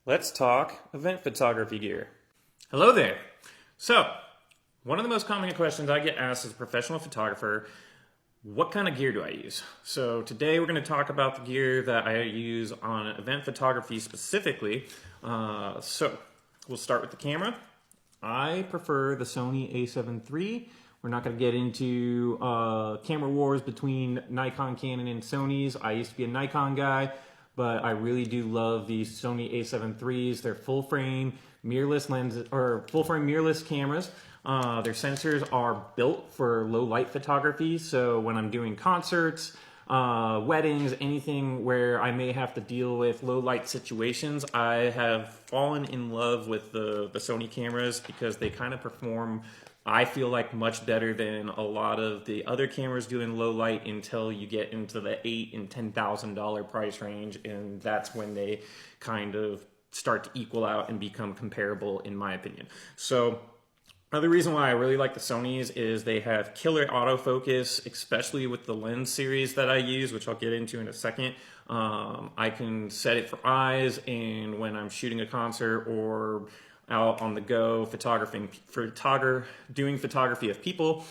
Let's talk event photography gear. Hello there. So, one of the most common questions I get asked as a professional photographer, what kind of gear do I use? So today we're going to talk about the gear that I use on event photography specifically. So we'll start with the camera. I prefer the Sony a7 III. We're not going to get into camera wars between Nikon, Canon, and Sony's. I used to be a Nikon guy, but I really do love these Sony a7 IIIs. They're full frame mirrorless lenses or full frame mirrorless cameras. Their sensors are built for low light photography, so when I'm doing concerts, weddings, anything where I may have to deal with low light situations, I have fallen in love with the Sony cameras because they kind of perform, I feel like, much better than a lot of the other cameras do in low light until you get into the $8,000 and $10,000 price range, and that's when they kind of start to equal out and become comparable, in my opinion. So another reason why I really like the Sonys is they have killer autofocus, especially with the lens series that I use, which I'll get into in a second. I can set it for eyes, and when I'm shooting a concert or out on the go doing photography of people,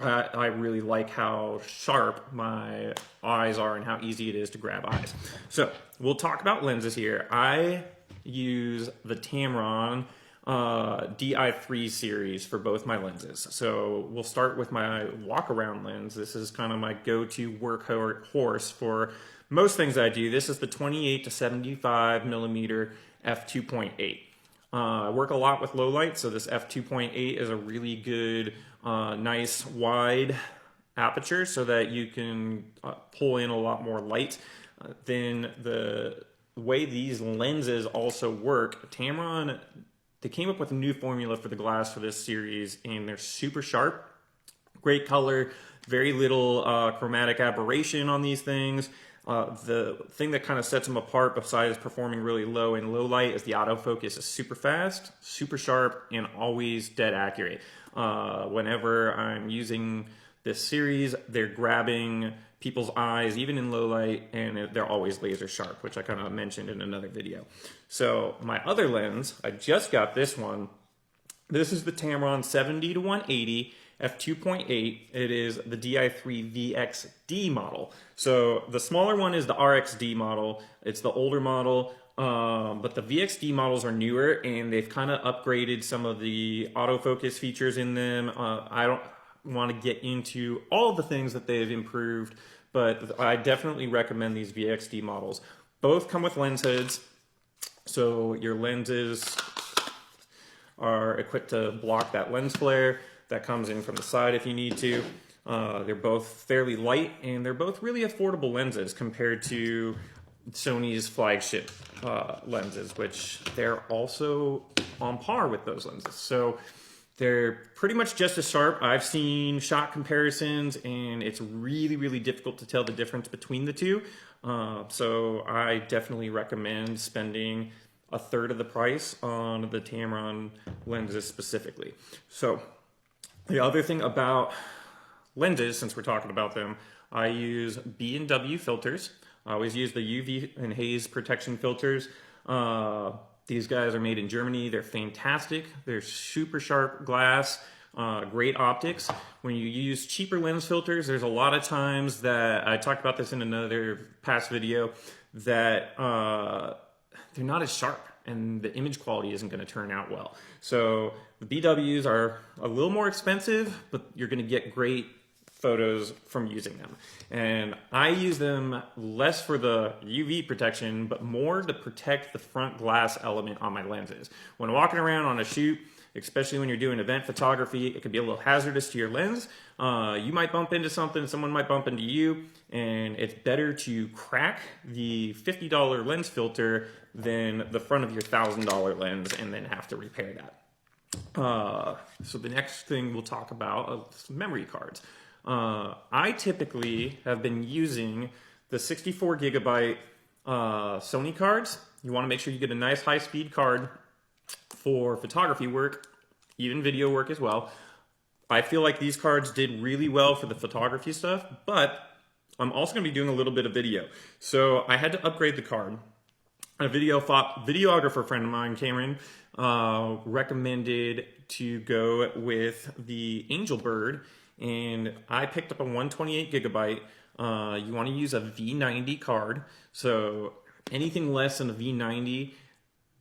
I really like how sharp my eyes are and how easy it is to grab eyes. So we'll talk about lenses here. I use the Tamron DI3 series for both my lenses. So we'll start with my walk around lens. This is kind of my go-to workhorse for most things I do. This is the 28 to 75 millimeter f2.8. I work a lot with low light, so this f2.8 is a really good, nice wide aperture so that you can pull in a lot more light. Then the way these lenses also work, Tamron, they came up with a new formula for the glass for this series, and they're super sharp, great color, very little chromatic aberration on these things. The thing that kind of sets them apart, besides performing really low in low light, is the autofocus is super fast, super sharp, and always dead accurate. Whenever I'm using this series, they're grabbing people's eyes, even in low light, and they're always laser sharp, which I kind of mentioned in another video. So my other lens, I just got this one. This is the Tamron 70 to 180 f2.8. It is the DI3 VXD model. So the smaller one is the RXD model. It's the older model, but the VXD models are newer, and they've kind of upgraded some of the autofocus features in them. I don't want to get into all the things that they've improved, but I definitely recommend these VXD models. Both come with lens hoods, so your lenses are equipped to block that lens flare that comes in from the side if you need to. They're both fairly light, and they're both really affordable lenses compared to Sony's flagship lenses, which they're also on par with those lenses. So they're pretty much just as sharp. I've seen shot comparisons, and it's really, really difficult to tell the difference between the two. So I definitely recommend spending a third of the price on the Tamron lenses specifically. So the other thing about lenses, since we're talking about them, I use B&W filters. I always use the UV and haze protection filters. These guys are made in Germany. They're fantastic. They're super sharp glass, great optics. When you use cheaper lens filters, there's a lot of times that, I talked about this in another past video, that they're not as sharp and the image quality isn't going to turn out well. So the BWs are a little more expensive, but you're going to get great photos from using them. And I use them less for the UV protection, but more to protect the front glass element on my lenses. When walking around on a shoot, especially when you're doing event photography, it can be a little hazardous to your lens. You might bump into something, someone might bump into you, and it's better to crack the $50 lens filter than the front of your $1,000 lens and then have to repair that. So the next thing we'll talk about is memory cards. I typically have been using the 64 gigabyte Sony cards. You want to make sure you get a nice high-speed card for photography work, even video work as well. I feel like these cards did really well for the photography stuff, but I'm also going to be doing a little bit of video. So I had to upgrade the card. A videographer friend of mine, Cameron, recommended to go with the Angel Bird, and I picked up a 128 gigabyte. You want to use a V90 card, so anything less than a V90,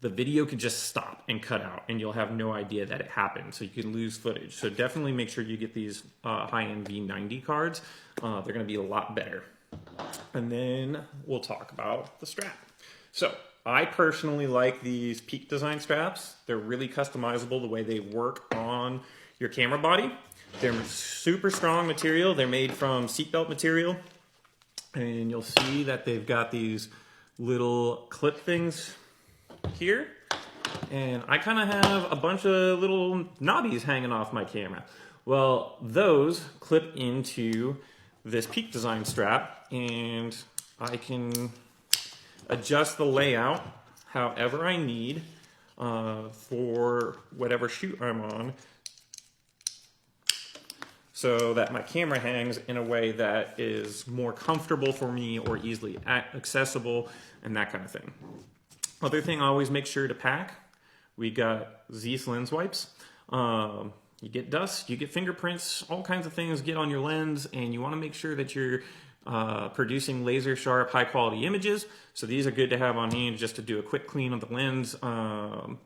the video could just stop and cut out, and you'll have no idea that it happened, so you could lose footage. So definitely make sure you get these high-end V90 cards. They're going to be a lot better. And then we'll talk about the strap. So I personally like these Peak Design straps. They're really customizable the way they work on your camera body. They're super strong material. They're made from seatbelt material. And you'll see that they've got these little clip things here. And I kind of have a bunch of little knobbies hanging off my camera. Well, those clip into this Peak Design strap, and I can adjust the layout however I need for whatever shoot I'm on, so that my camera hangs in a way that is more comfortable for me or easily accessible and that kind of thing. Other thing I always make sure to pack, we got Zeiss lens wipes. You get dust, you get fingerprints, all kinds of things get on your lens, and you want to make sure that you're producing laser sharp, high quality images. So these are good to have on hand just to do a quick clean of the lens. And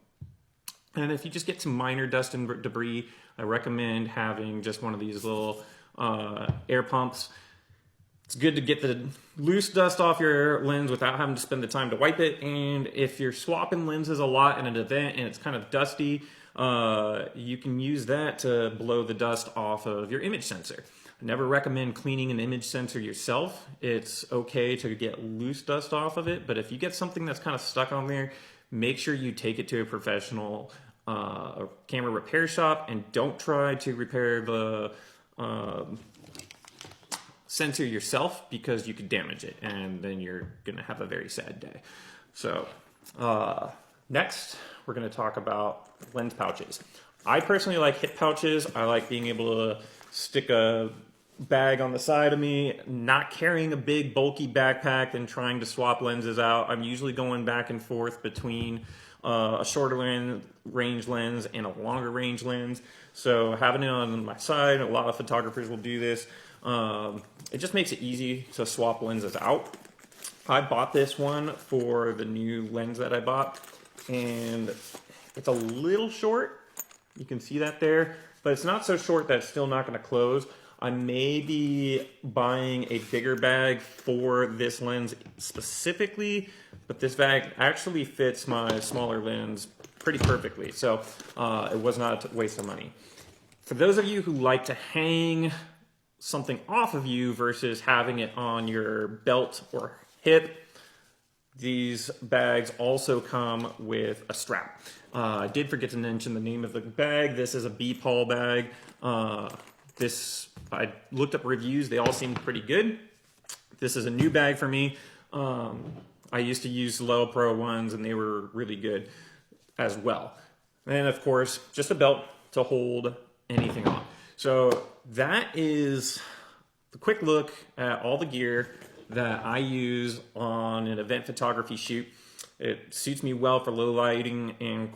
if you just get some minor dust and debris, I recommend having just one of these little air pumps. It's good to get the loose dust off your lens without having to spend the time to wipe it. And if you're swapping lenses a lot in an event and it's kind of dusty, you can use that to blow the dust off of your image sensor. I never recommend cleaning an image sensor yourself. It's okay to get loose dust off of it, but if you get something that's kind of stuck on there, make sure you take it to a professional camera repair shop, and don't try to repair the sensor yourself, because you could damage it and then you're gonna have a very sad day. So next we're gonna talk about lens pouches. I personally like hip pouches. I like being able to stick a bag on the side of me, not carrying a big bulky backpack and trying to swap lenses out. I'm usually going back and forth between a shorter range lens and a longer range lens. So having it on my side, a lot of photographers will do this. It just makes it easy to swap lenses out. I bought this one for the new lens that I bought, and it's a little short. You can see that there, but it's not so short that it's still not going to close. I may be buying a bigger bag for this lens specifically, but this bag actually fits my smaller lens pretty perfectly, so it was not a waste of money. For those of you who like to hang something off of you versus having it on your belt or hip, these bags also come with a strap. I did forget to mention the name of the bag. This is a B-Paul bag. I looked up reviews. They all seemed pretty good. This is a new bag for me. I used to use Low Pro ones, and they were really good as well. And of course, just a belt to hold anything on. So that is the quick look at all the gear that I use on an event photography shoot. It suits me well for low lighting and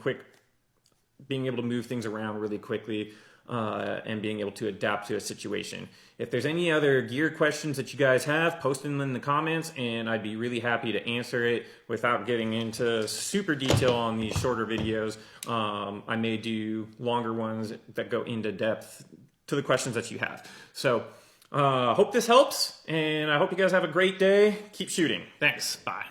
being able to move things around really quickly and being able to adapt to a situation. If there's any other gear questions that you guys have, post them in the comments, and I'd be really happy to answer it without getting into super detail on these shorter videos. I may do longer ones that go into depth to the questions that you have. So hope this helps, and I hope you guys have a great day. Keep shooting. Thanks. Bye.